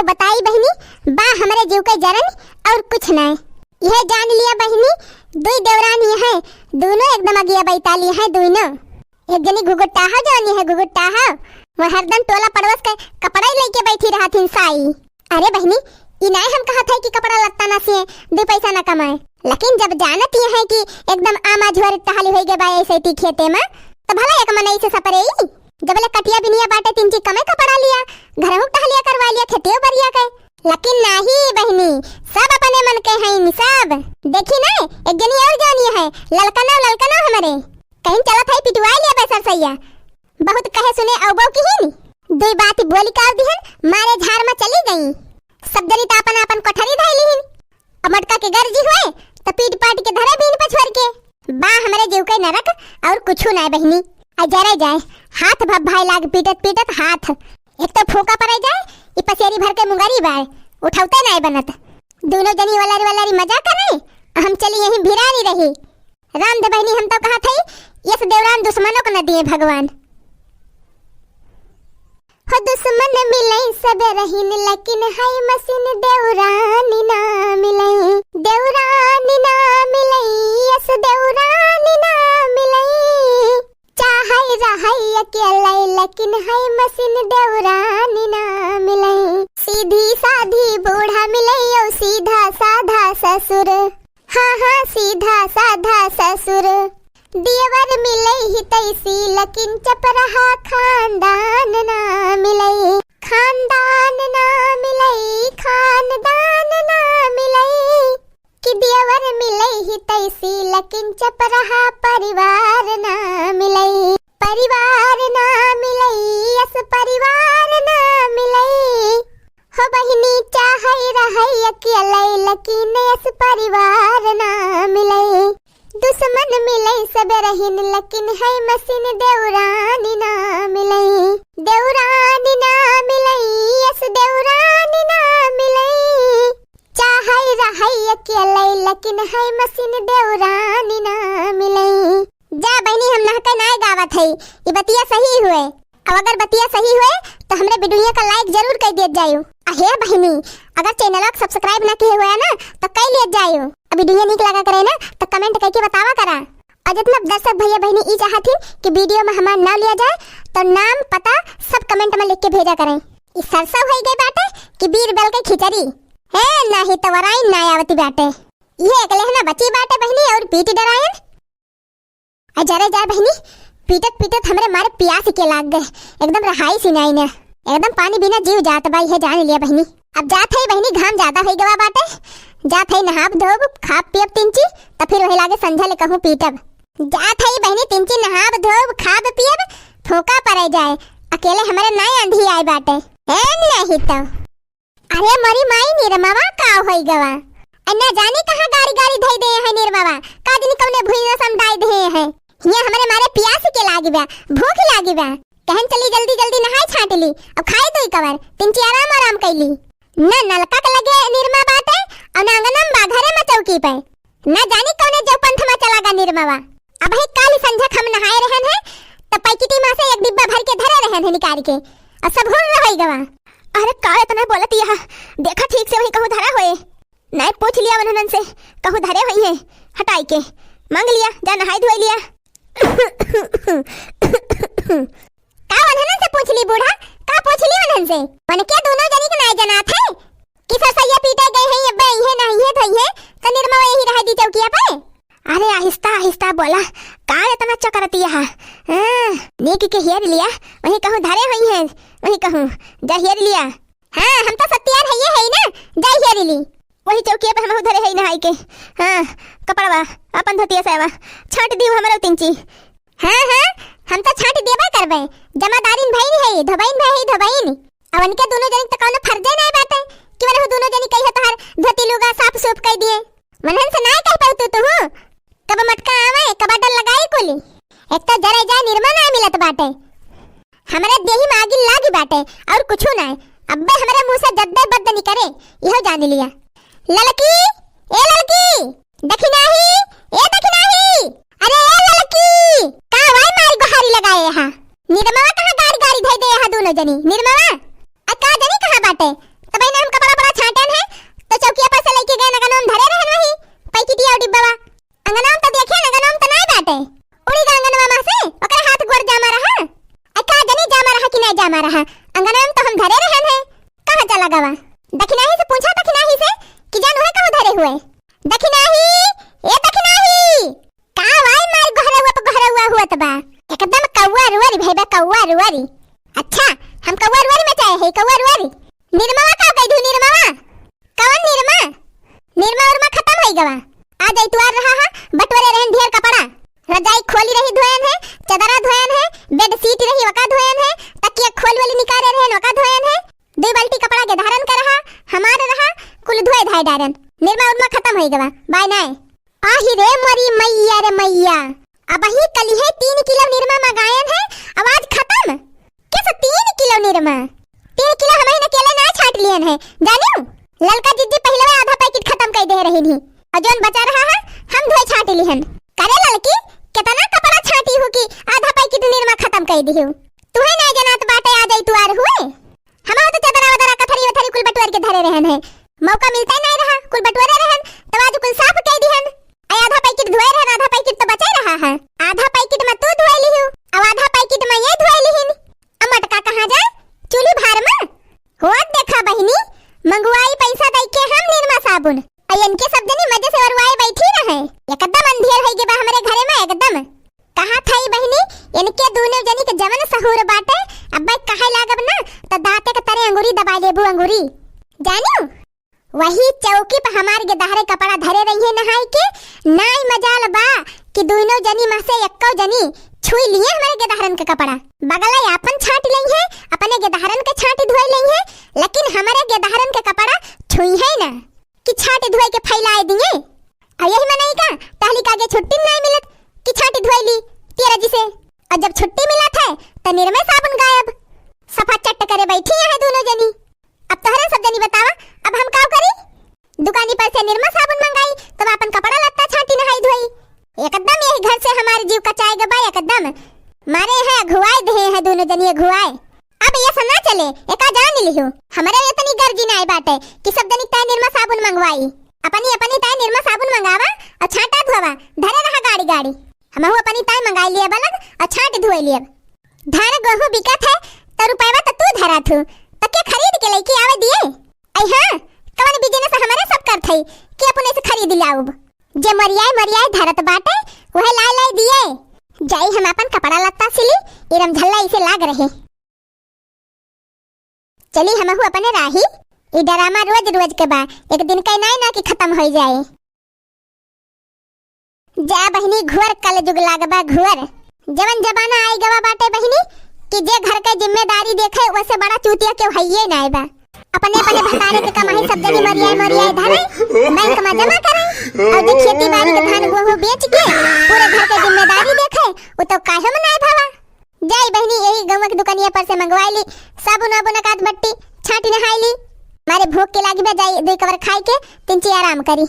बताई बहनी, बा हमारे जीव के जरन और कुछ नहीं। यह जान लिया बहनी, दुई देवरानी है, दोनों एकदम अगिया बैताली है दोनों। एक जनी घुगुट्टा है, जानी है घुगुट्टा है, वो हरदम टोला पड़ोस के कपड़ा ही लेके बैठी रहा थी साई। अरे बहनी, इनाय हम कहा था कि कपड़ा लगता ना सिए, दो पैसा ना कमाए, लेकिन जब जानत ये है कि एकदम आमा झोर टहली होई गे बाय ऐसे ती खेते में, तो भला एक मनई से सपरे जबले कटिया बिनिया बाटे तीन ची कमे कपड़ा लिया, घरहु टहलिया करवा लिया, खेतियो बरिया के। लेकिन नहीं बहनी, सब अपने मन के हैं सब। देखी ना एक जनी और जानी है, ललकना हमारे कहीं चला था पिटवा लिया बेसर सैया। बहुत कहे सुने औबो की ही दो बात बोली कर दिहन, मारे झाड़ में चली गई। सब जनी तो अपन कोठरी धाइली हिन, मटका के गर्जी हुए तो पीट पाट के धरे बीन पे छोड़ के बा हमारे जीव के नरक और कुछ ना बहनी। अजरे जाए हाथ भब भाई लाग पीटत हाथ, एक तो फोका पड़े जाए ये पसेरी भर के मुंगरी बार उठाते नहीं बनत। दोनों जनी वलारी मजा कर रहे, हम चली यहीं भिरानी रही। राम दे बहनी, हम तो कहा थी यस देवरान दुश्मनों को न दिए भगवान। हो दुश्मन मिले सब रहीन, लेकिन हाय मसीन देवरानी ना मिले, देवरानी ना मिले, यस देवरानी ना मिले। चाहे रहाई अकेला, लेकिन हाय मसीन देवरानी ना मिले। सीधी साधी बूढ़ा मिले और सीधा साधा ससुर, हाँ सीधा साधा ससुर। देवर मिले ही तैसी, लेकिन चप रहा खानदान ना मिले, खानदान ना मिले, खानदान ना मिले। कि देवर मिले ही तैसी, लेकिन चप रहा परिवार ना मिले, परिवार ना मिले, यस परिवार ना मिले। हो बहिनी चाहे रहे अकेले, लेकिन यस परिवार ना मिले। दुश्मन मिले सब रहीन, लेकिन है मसीन देवरानी ना मिले, देवरानी ना मिले, यस देवरानी ना मिले। चाहे रहे अकेले, लेकिन है मसीन देवरानी ना मिले। जा बहनी, हम नहका नाय गावत है, ये बतिया सही हुए। अब अगर बतिया सही हुए तो हमरे वीडियो का लाइक जरूर कर दिया जायो। अहे बहनी, अगर चैनल को सब्सक्राइब ना किए हुआ ना तो कर लिया जायो। अब वीडियो निक लगा करे ना तो कमेंट करके बतावा करा। और जितना दर्शक भैया बहनी ई चाहती कि वीडियो में हमारा नाम लिया जाए तो नाम पता सब कमेंट में लिख के भेजा करें। इस सरसा हो गई बाटे कि बीर बल के खिचड़ी है, नहीं तो वराई ना आवती बाटे। ये अगले है ना बची बाटे बहनी और पीट डरायन। अजरे जा बहनी, पीटत हमरे मारे प्यास के लाग गए, एकदम रहाई सिनाई ने, एकदम पानी बिना जीव जात बाई है, जान लिया बहनी। अब जात है बहनी, घाम ज्यादा हो गवा बाटे, जात है नहाब धोब खाब पियब तिंची, तो फिर वही लागे संझा ले कहूं पीटब। जात है बहनी तिंची नहाब धोब खाब पियब, फोका पड़े जाए, अकेले हमारे नाय आंधी आए बाटे है नहीं तो। अरे मरी माई निरमावा का होई गवा, अन्ना जाने कहां गाड़ी धई दे है निरमावा, का दिन कौने भुइया समदाई दे है। ये हमारे मारे प्यास के लागी बा, भूख लागी बा, कहन चली जल्दी नहाय छाट ली, अब खाए तो कवर तिंची आराम कैली। न नलका के लगे निर्मा बात है और न अंगनम बा घरे में चौकी पे, न जानी कौने जो पंथ में चला गा निर्मावा। अब है काली संझा हम नहाए रहन है तो पैकेटी में से एक डिब्बा भर के धरे रहन है निकाल के, और सब हुन रही गवा। अरे का इतना बोलत यह, देखा ठीक से वही कहूं धरा होए, नहीं पूछ लिया उन्होंने से कहूं धरे हुई है, हटाई के मांग लिया, जा नहाई धोई लिया। का वनहन से पूछ ली बूढ़ा, का पूछ ली वनहन से, वन के दोनों जनी के नाय जनात है कि ससैया पीटे गए हैं, ये बई है नहीं है धई है तो निर्मा यही रह दी चौकिया पे। अरे आहिस्ता बोला, का इतना चकरती है, नीक के हेर लिया, वही कहूं धरे हुई है, वही कहूं जा हेर लिया। हां हम तो सत्यार है ना, जा हेर ली, वही चौकिया पे हम धरे है नहाई के। हां कपड़वा अपन धोतिया सेवा छाट दियो हमरा तिंची। हां हम तो छाट देबे करबे, जमादारिन भाई है, धबैन अवन के दोनों जनी तो कोनो फर्जे नहीं बाटे कि वने दोनों जनी कहिए तोहर धोती लुगा साफ सूफ कर दिए। मनहन से ना कह पाऊ तू कब मटका आवे कब डर लगाई कोली। एक तो जरे जा निर्मा ना मिलत बाटे, हमरे देही में आगी लागी बाटे और कुछ ना। अब्बे हमरे मुंह से जद्दे बद्द नहीं करे, यहो जान लिया। ललकी ए ललकी देखी नहीं, ए देखी नहीं, अरे ए ललकी का वाई मारी गुहारी लगाए यहां। निर्मवा कहां गाड़ी धई दे यहां दोनों जनी, निर्मवा आ का जनी कहां बाटे तबे ना खर्चा लगावा। दखिनाही से पूछा, दखिनाही से कि जान है कहाँ धरे हुए। दखिनाही, ए दखिनाही, का वाई मार घरवा हुआ तबा एकदम कौवा रुआरी भैबा, कौवा रुआरी। अच्छा हम कौवा रुआरी में चाहे है, कौवा रुआरी। निर्मवा का गई धू, निर्मवा कौन निर्मा? निर्मा उर्मा खत्म हो गवा। आ जाई तू आ रहा है, बटवरे रहन ढेर कपड़ा, रजाई खोली रही धोयन है, चदरा धोयन है, बेड सीट रही वका धोयन है, तकिया खोल वाली निकाले रहन वका धोयन है, 2 बाल्टी कपड़ा के धारण कर रहा हमारे रहा कुल धोए धाय डारन। निर्मा उर्मा खत्म हो गवा। बाय नाय आही रे मरी मैया रे मैया, अब ही कली है 3 किलो निर्मा मंगायन है, आवाज खत्म। कैसे 3 किलो निर्मा? 3 किलो हमें न केले ना छाट लियन है जानियो। ललका जिद्दी पहले आधा पैकेट खत्म कर दे रही थी, और जोन बचा रहा है हम धोए छाट लिहन। करे ललकी कितना कपड़ा छाटी हो कि आधा पैकेट निर्मा खत्म कर दी हो। तू है ना जनात बाटे आ जाई तू आर हुए। हमारा तो चदरा वदरा कथरी वथरी कुल बटवर के धरे रहन है, मौका मिलता नहीं रहा कुल बटवरे रहन, तब आज कुल साफ कर दिहन। आधा पैकेट धोए रहन, आधा पैकेट तो बचा रहा है। आधा पैकेट में तू धोए लिहु और आधा पैकेट में ये धोए लिहिन। अमटका कहां जाए? चूल्ही भार में होत देखा बहिनी, मंगवाई पैसा दई के हम निर्मा साबुन अयन के सब जनी मजे से वरवाए बैठी रहे। एकदम अंधेर हो गए हमारे घरे में एकदम। कहां थई बहिनी इनके दोनों जनी के जवन सहूर बाटे, अब कहे लागब ना तो दांते के तरे अंगूरी दबा लेबू अंगूरी जानियो। वही चौकी पे हमार के दहरे कपड़ा धरे रही है नहाई के, नाई मजाल बा कि दोनों जनी में से एक्को जनी छुई लिए हमारे के दहरन के कपड़ा। बगला अपन छाट लई है, अपने के दहरन के छाट धोई लई है, लेकिन हमारे के दहरन के कपड़ा छुई है ना कि छाट धोई के फैलाए दिए। और यही में नहीं का पहली कागे छुट्टी नहीं मिलत कि छाट धोई ली तेरा जी से, और जब छुट्टी मिला था तो निर्मय साबुन गायब, सफा चट करे बैठी है दोनों जनी। अब तोहरा सब जनी बतावा अब हम का करी? दुकानी पर से निर्मा साबुन मंगाई तब अपन कपड़ा लत्ता छाटी नहाई धोई। एकदम यही घर से हमारे जीव कचाए गबा, एकदम मारे है घुआए दे है दोनों जनी घुआए। अब ये सना चले एका जान लियो हमारे इतनी गर्जी नहीं बाटे कि सब जनी ताय निर्मा साबुन मंगवाई। अपनी अपनी ताय निर्मा साबुन मंगावा और छाटा धोवा, धरे रहा गाड़ी गाड़ी। हमहु अपनी ताय मंगाई लिए बलग और छाट धोई लिए। धार गहू बिकत है तो रुपैवा तो तू धरा थू तो के खरीद के लेके आवे दिए। आई हां कवन बिजनेस हमारे सब कर थई कि अपने से खरीद लाऊब। जे मरियाए धरत बाटे वह लाई दिए। जाई हम अपन कपड़ा लत्ता सिली इरम झल्ला इसे लाग रहे। चली हमहु अपने राही ई ड्रामा रोज रोज के बा एक दिन कई ना कि खत्म हो जाए। जा बहिनी घुर कल जुग लागबा घुर। जवन जमाना आई गवा बाटे बहिनी कि जे घर के जिम्मेदारी देखे वैसे बड़ा चूतिया के हइये ना बा। अपने अपने भतारे के कमाई सब जनी मरियाए धरे बैंक में जमा करे और जे खेती बाड़ी के धान गेहूं बेच के पूरे घर के जिम्मेदारी देखे वो तो काहे में ना भावा। जाई बहिनी यही गांव के दुकानिया पर से मंगवाई ली साबुन वाबुन काट बट्टी छाटी नहाई ली। मारे भूख के लागी बा जाई 2 कवर खाई के 3 आराम करी।